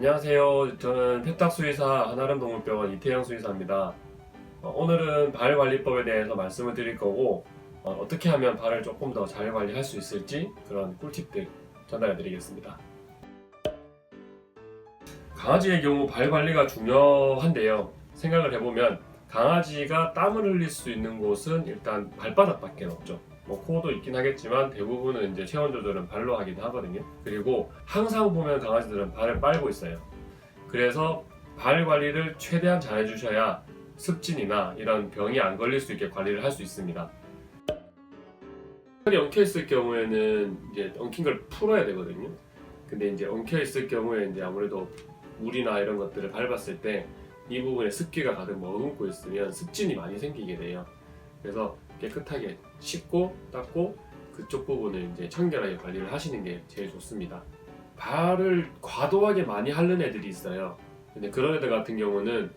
안녕하세요. 저는 펫닥수의사 한아름동물병원 이태영 수의사입니다. 오늘은 발 관리법에 대해서 말씀을 드릴 거고 어떻게 하면 발을 조금 더 잘 관리할 수 있을지 그런 꿀팁들 전달해 드리겠습니다. 강아지의 경우 발 관리가 중요한데요. 생각을 해보면 강아지가 땀을 흘릴 수 있는 곳은 일단 발바닥밖에 없죠. 코도 있긴 하겠지만 대부분은 이제 체온 조절은 발로 하긴 하거든요. 그리고 항상 보면 강아지들은 발을 빨고 있어요. 그래서 발 관리를 최대한 잘 해주셔야 습진이나 이런 병이 안 걸릴 수 있게 관리를 할 수 있습니다. 발이 엉켜 있을 경우에는 이제 엉킨 걸 풀어야 되거든요. 근데 이제 엉켜 있을 경우에 이제 아무래도 물이나 이런 것들을 밟았을 때 이 부분에 습기가 가득 머금고 있으면 습진이 많이 생기게 돼요. 그래서 깨끗하게 씻고 닦고 그쪽 부분을 이제 청결하게 관리를 하시는 게 제일 좋습니다. 발을 과도하게 많이 핥는 애들이 있어요. 근데 그런 애들 같은 경우는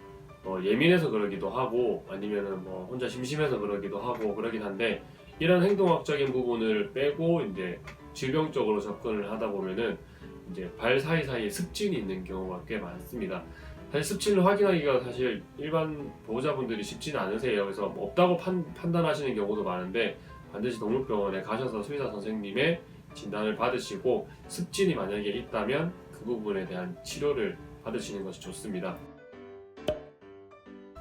예민해서 그러기도 하고 아니면은 혼자 심심해서 그러기도 하고 그러긴 한데, 이런 행동학적인 부분을 빼고 이제 질병적으로 접근을 하다 보면은 이제 발 사이사이에 습진이 있는 경우가 꽤 많습니다. 사실 습진을 확인하기가 사실 일반 보호자분들이 쉽지는 않으세요. 그래서 없다고 판단하시는 경우도 많은데 반드시 동물병원에 가셔서 수의사 선생님의 진단을 받으시고 습진이 만약에 있다면 그 부분에 대한 치료를 받으시는 것이 좋습니다.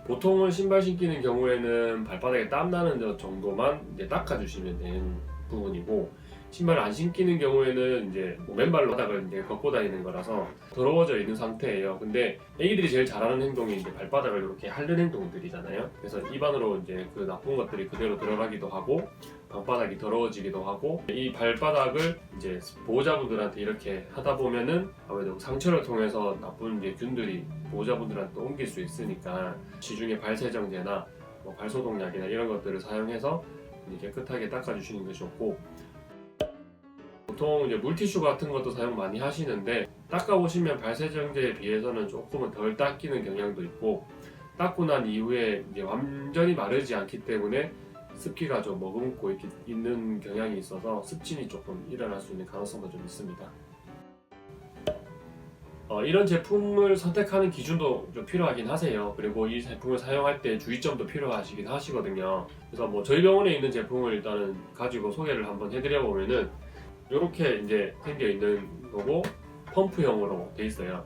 보통은 신발 신기는 경우에는 발바닥에 땀 나는 정도만 이제 닦아주시면 되는 부분이고, 신발을 안 신기는 경우에는 이제 맨발로 바닥을 이제 걷고 다니는 거라서 더러워져 있는 상태예요. 근데 애기들이 제일 잘하는 행동이 이제 발바닥을 이렇게 핥는 행동들이잖아요. 그래서 입안으로 이제 그 나쁜 것들이 그대로 들어가기도 하고 방바닥이 더러워지기도 하고, 이 발바닥을 이제 보호자분들한테 이렇게 하다 보면은 아무래도 상처를 통해서 나쁜 이제 균들이 보호자분들한테 옮길 수 있으니까 시중에 발세정제나 발소독약이나 이런 것들을 사용해서 깨끗하게 닦아주시는 것이 좋고, 보통 이제 물티슈 같은 것도 사용 많이 하시는데 닦아보시면 발세정제에 비해서는 조금은 덜 닦이는 경향도 있고, 닦고 난 이후에 이제 완전히 마르지 않기 때문에 습기가 좀 머금고 있는 경향이 있어서 습진이 조금 일어날 수 있는 가능성도 좀 있습니다. 이런 제품을 선택하는 기준도 좀 필요하긴 하세요. 그리고 이 제품을 사용할 때 주의점도 필요하시긴 하시거든요. 그래서 저희 병원에 있는 제품을 일단은 가지고 소개를 한번 해드려 보면은 이렇게 이제 생겨 있는 거고 펌프형으로 돼 있어요.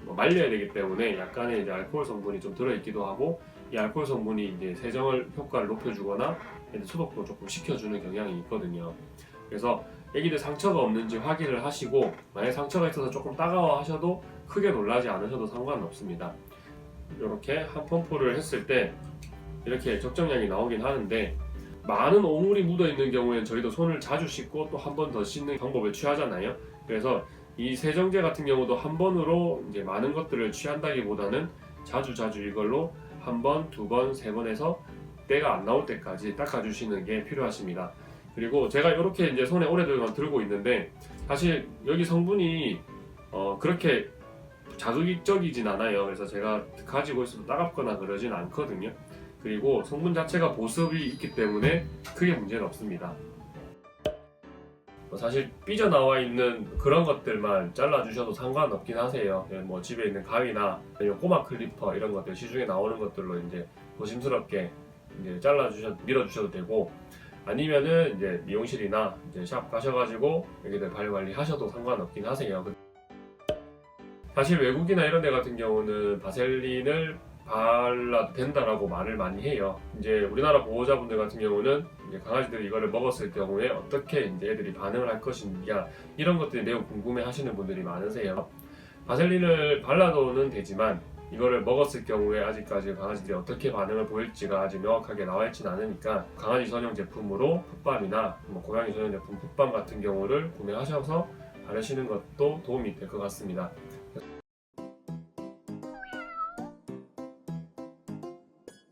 말려야 되기 때문에 약간의 이제 알코올 성분이 좀 들어있기도 하고, 이 알코올 성분이 이제 세정을 효과를 높여주거나 소독도 조금 시켜주는 경향이 있거든요. 그래서 애기들 상처가 없는지 확인을 하시고, 만약 상처가 있어서 조금 따가워 하셔도 크게 놀라지 않으셔도 상관없습니다. 이렇게 한 펌프를 했을 때 이렇게 적정량이 나오긴 하는데, 많은 오물이 묻어 있는 경우에는 저희도 손을 자주 씻고 또 한 번 더 씻는 방법을 취하잖아요. 그래서 이 세정제 같은 경우도 한 번으로 이제 많은 것들을 취한다기보다는 자주 이걸로 한 번, 두 번, 세 번 해서 때가 안 나올 때까지 닦아주시는 게 필요하십니다. 그리고 제가 이렇게 이제 손에 오래동안 들고 있는데 사실 여기 성분이 그렇게 자극적이진 않아요. 그래서 제가 가지고 있어도 따갑거나 그러진 않거든요. 그리고 성분 자체가 보습이 있기 때문에 크게 문제는 없습니다. 사실 삐져나와 있는 그런 것들만 잘라주셔도 상관없긴 하세요. 집에 있는 가위나 꼬마 클리퍼 이런 것들 시중에 나오는 것들로 이제 조심스럽게 이제 밀어주셔도 되고, 아니면은 이제 미용실이나 이제 샵 가셔가지고 여기들 발 관리 하셔도 상관없긴 하세요. 사실 외국이나 이런 데 같은 경우는 바셀린을 발라도 된다라고 말을 많이 해요. 이제 우리나라 보호자분들 같은 경우는 이제 강아지들이 이거를 먹었을 경우에 어떻게 이제 애들이 반응을 할 것인가 이런 것들이 매우 궁금해 하시는 분들이 많으세요. 바셀린을 발라도는 되지만 이거를 먹었을 경우에 아직까지 강아지들이 어떻게 반응을 보일지가 아직 명확하게 나와 있지는 않으니까 강아지 전용 제품으로 풋밤이나 고양이 전용 제품 풋밤 같은 경우를 구매하셔서 바르시는 것도 도움이 될 것 같습니다.